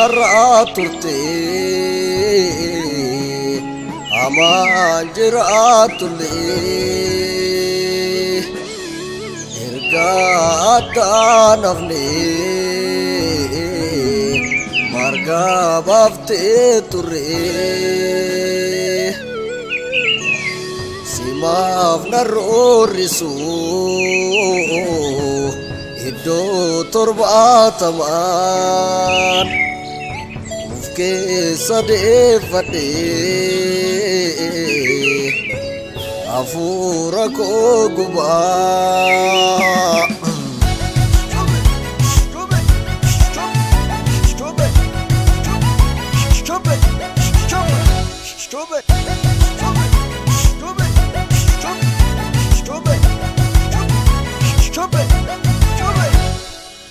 Narraa turte amaan jiraatullee ergaa addaa nafnee margaa baaftee turre simaaf narroorrisu iddoo torbaatamaan uf keessa deeffadhee hafuura koo gubaa.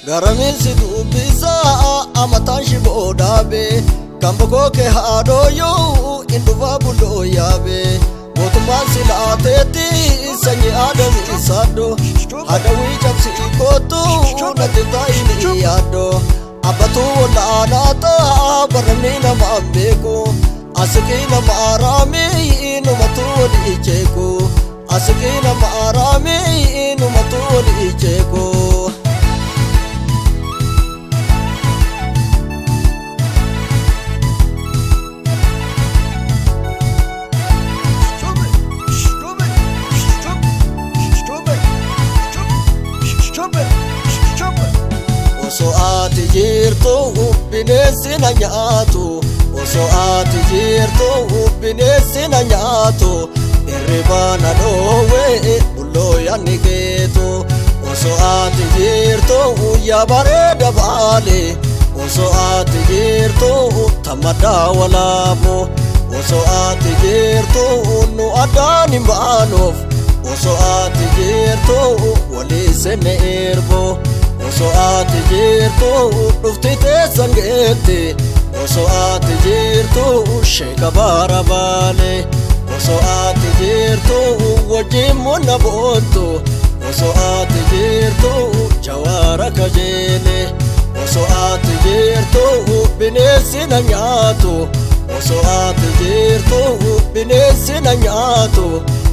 Garaminsi dubbisa amataan shiboo dhaabe kan bokoo kee haadhooyyuu indufa bulloo yaabe mootummaan silaateetti sanyii aadamii saaddo hadawii cabsii kootu natti taa'ini yaaddo abbatuu walaanaata baramni nama beeku asikii nama araamii numatu wali icheeku asikii nama araamii numatu wali icheeku. Osoo ati jirtu bineensi na nyaatu osoo ati jirtu bineensi na nyaatu hirribaa na dhoowwe bulloo yaanni keetu osoo ati jirtu yaa bareeda baale osoo ati jirtu tamaddaa walaabo osoo ati jirtu nu addaan hin baanuuf osoo ati jirtu walii senne erbo osoo ati jirtu dhufti teessan geette osoo ati jirtu sheeka baara baale osoo ati jirtu wajjin munna boottu osoo ati jirtu jawaara kajeele osoo ati jirtu bineensi na nyaatu osoo ati jirtu bineensi na nyaatu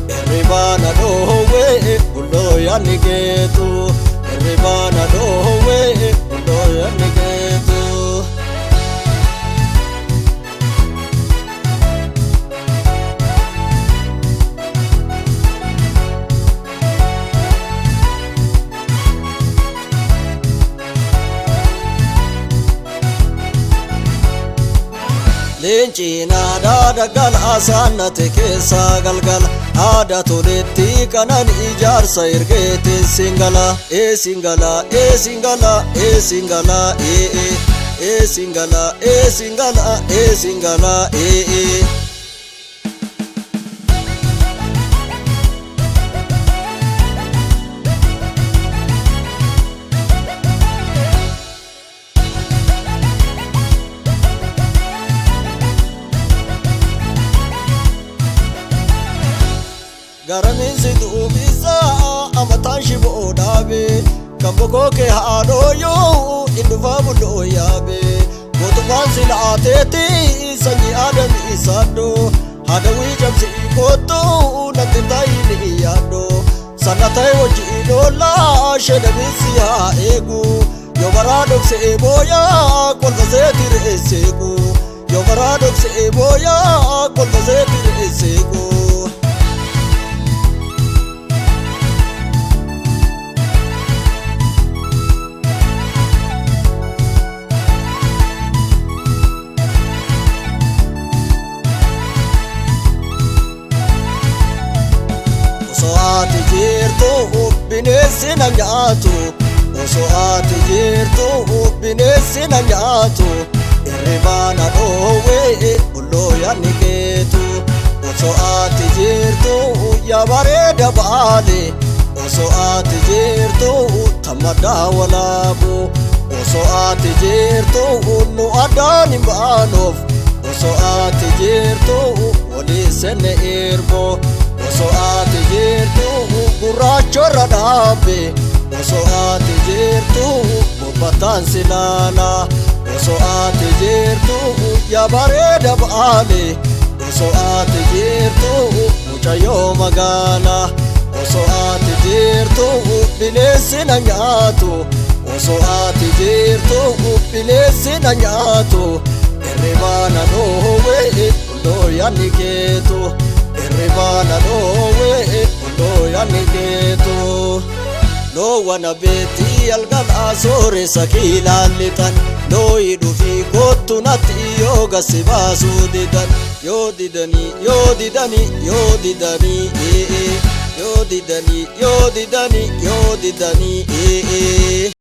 hirribaa na dhoowwe bulloo yaanni keetu hirribaa na dhoowwe bulloo yaanni keetu. Leenci naadaa daggalaa saannate keessaa galgala aadaa toletti kanan ijaarsa ergeetiin singala singala singala singala singala singala singala Garaminsi dubbisa amataan shiboo dhaabe kan bokoo kee haadhooyyuu indufa bulloo yaabe mootummaan silaateetti sanyii aadamii saaddo hadawii cabsii kootu natti taa'ini yaaddo sana ta'e wajjin oollaa shedhaminsi haa eegu yoo baraa dhoksee booyaa kolfa seeti reesseegu yoo baraa dhoksee booyaa kolfa seeti reesseegu. Osoo ati jirtu bineensi na nyaatu osoo ati jirtu bineensi na nyaatu hirribaa na dhoowwe bulloo yaanni keetu osoo ati jirtu yaa bareeda baale osoo ati jirtu tamaddaa walaabo osoo ati jirtu nu addaan hin baanuuf osoo ati jirtu walii senne erbo osoo ati jirtu gurraachorra dhaabe osoo ati jirtu bobbataan silaala osoo ati jirtu yaa bareeda baale osoo ati jirtu mucayyoo magaalaa osoo ati jirtu bineensi na nyaatu osoo ati jirtu bineensi na nyaatu irribaana dhoowwe hundoo yaanni keetu irribaana dhoowwe hundoo yaanni keetu loowwana beetii algalaa sooressa kiilaallitan looyi dhufii kottu natti yoo gasi baasuu didan yoo didanii yoo didanii yoo didanii yoo didanii yoo didanii yoo didanii